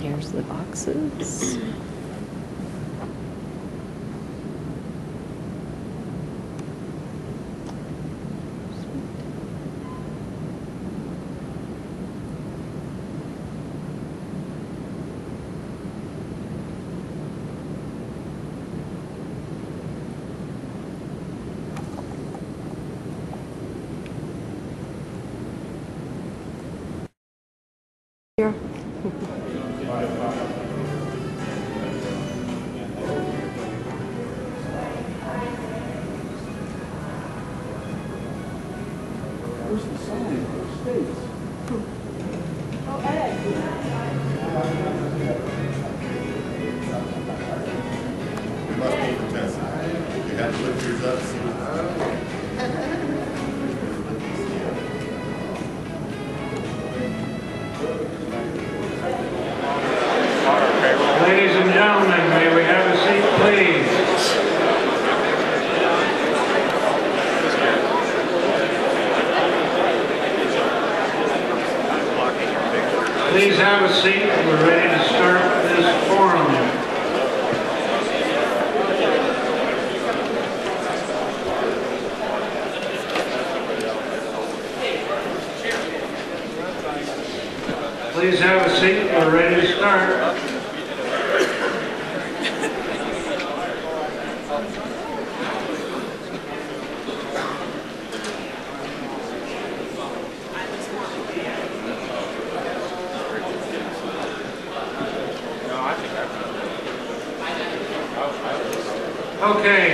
Here's the boxes. Here. Where's the sign for states? Oh, Ed. You must be contested. You have to lift yours up. See Ladies and gentlemen, may we have a seat, please? Please have a seat. We're ready to start this forum. Please have a seat. We're ready to start. Okay,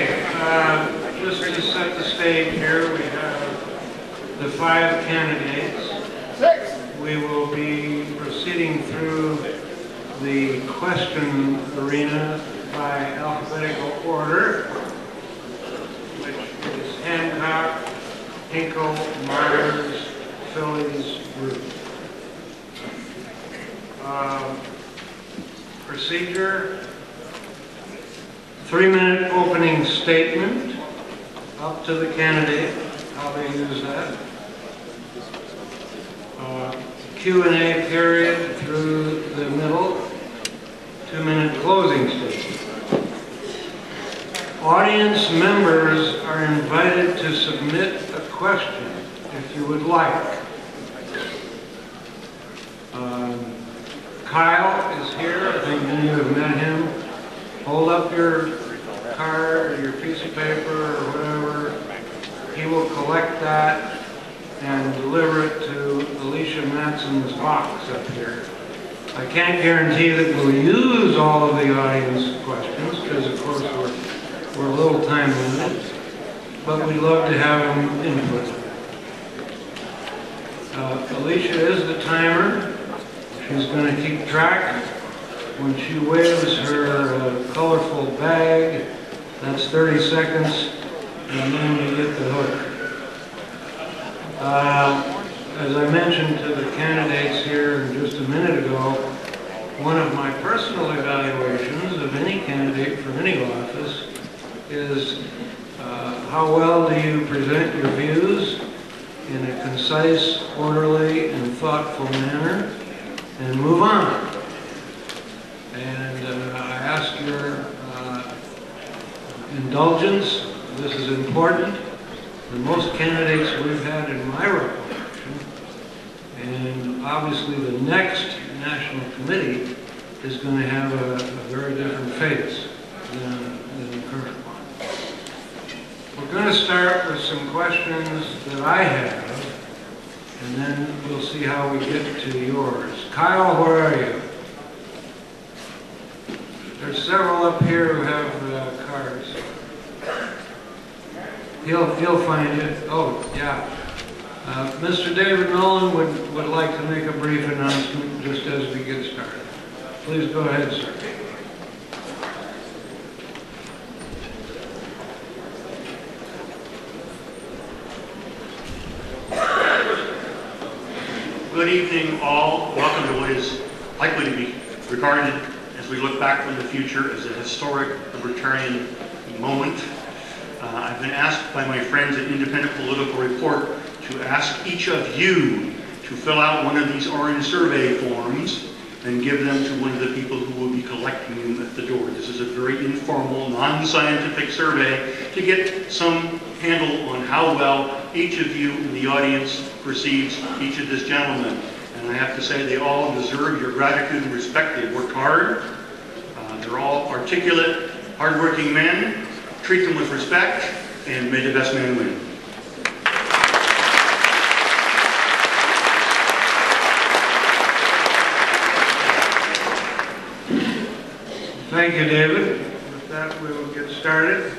just to set the stage here, we have the 5 candidates. We will be proceeding through the question arena by alphabetical order, which is Hancock, Hinkle, Myers, Phillies, group. Procedure: 3-minute opening statement, up to the candidate, how they use that. Q&A period through the middle, 2-minute closing statement. Audience members are invited to submit a question if you would like. Kyle is here, I think many of you have met him. Hold up your card or your piece of paper or whatever. He will collect that and deliver it to Alicia Matson's box up here. I can't guarantee that we'll use all of the audience questions because of course we're a little time limited, but we'd love to have them input. Alicia is the timer. She's going to keep track. When she waves her colorful bag, that's 30 seconds, and then you get the hook. As I mentioned to the candidates here just a minute ago, one of my personal evaluations of any candidate for any office is how well do you present your views in a concise, orderly, and thoughtful manner, and move on. And I ask your indulgence. This is important. The most candidates we've had in my recollection, and obviously the next national committee is going to have a very different face than the current one. We're going to start with some questions that I have, and then we'll see how we get to yours. Kyle, where are you? There's several up here who have cards. He'll find it. Oh, yeah. Mr. David Nolan would like to make a brief announcement just as we get started. Please go ahead, sir. Good evening, all. Welcome to what is likely to be regarded, as we look back to the future, as a historic libertarian moment. I've been asked by my friends at Independent Political Report to ask each of you to fill out one of these orange survey forms then give them to one of the people who will be collecting them at the door. This is a very informal, non-scientific survey to get some handle on how well each of you in the audience perceives each of this gentleman. And I have to say, they all deserve your gratitude and respect. They worked hard. They're all articulate, hardworking men. Treat them with respect, and may the best man win. Thank you, David. With that, we will get started.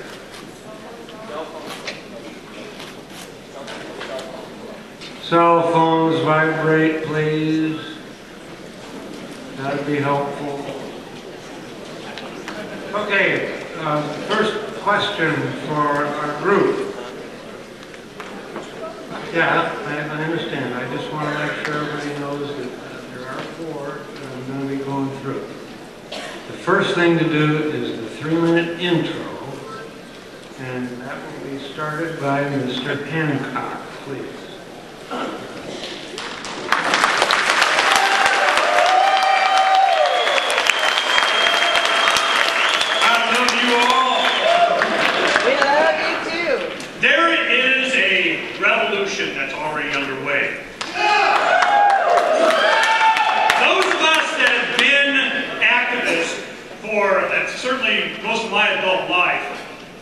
Cell phones vibrate, please. That'd be helpful. Okay, first question for our group. Yeah, I understand. I just want to make sure everybody knows that there are 4 that I'm going to be going through. The first thing to do is the 3-minute intro, and that will be started by Mr. Hancock, please. I love you all. We love you too. There is a revolution that's already underway. Those of us that have been activists for certainly most of my adult life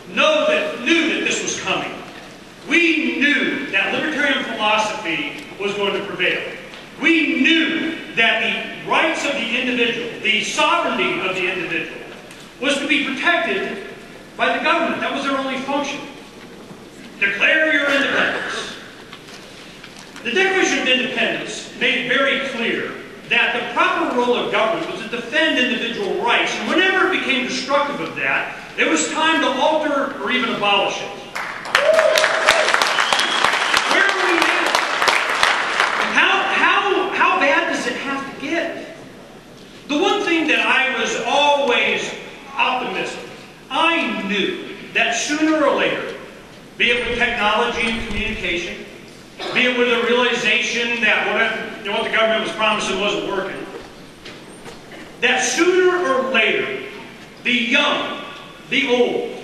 knew that this was coming. We knew that libertarian philosophy was going to prevail. We knew that the rights of the individual, the sovereignty of the individual, was to be protected by the government. That was their only function. Declare your independence. The Declaration of Independence made it very clear that the proper role of government was to defend individual rights, and whenever it became destructive of that, it was time to alter or even abolish it. Where are we now? How bad does it have to get? The one thing that I was always optimistic, I knew that sooner or later, be it with technology and communication, be it with a realization that what the government was promising wasn't working, that sooner or later, the young, the old,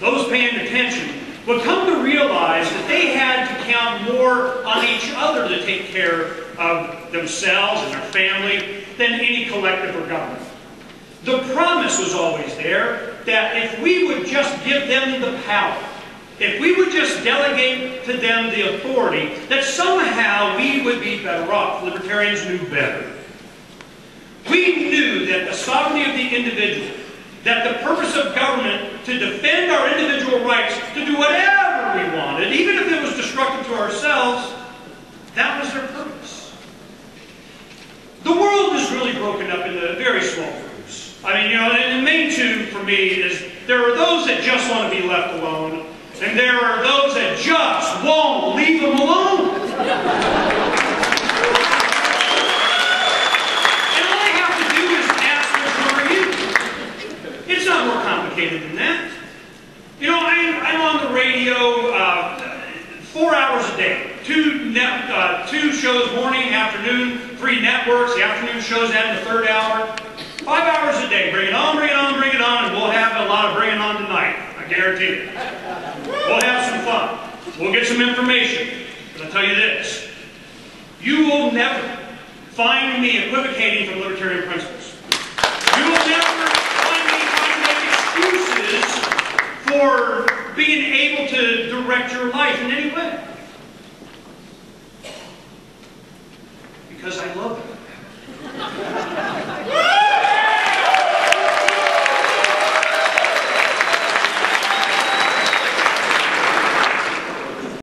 those paying attention, would come to realize that they had to count more on each other to take care of themselves and their family than any collective or government. The promise was always there that if we would just give them the power, if we would just delegate to them the authority, that somehow we would be better off. Libertarians knew better. We knew that the sovereignty of the individual, that the purpose of government to defend our individual rights, to do whatever we wanted, even if it was destructive to ourselves, that was their purpose. The world is really broken up into very small groups. I mean, and the main two for me is there are those that just want to be left alone, and there are those that just won't leave them alone. And all I have to do is ask, who are you? It's not more complicated than that. I'm on the radio 4 hours a day. Two shows, morning, afternoon, 3 networks. The afternoon shows that in the 3rd hour. 5 hours a day. Bring it on, bring it on, bring it on, and we'll have a lot of bring it on tonight. I guarantee it. We'll have some fun. We'll get some information. But I'll tell you this. You will never find me equivocating from libertarian principles. You will never find me trying to make excuses for being able to direct your life in any way. Because I love you.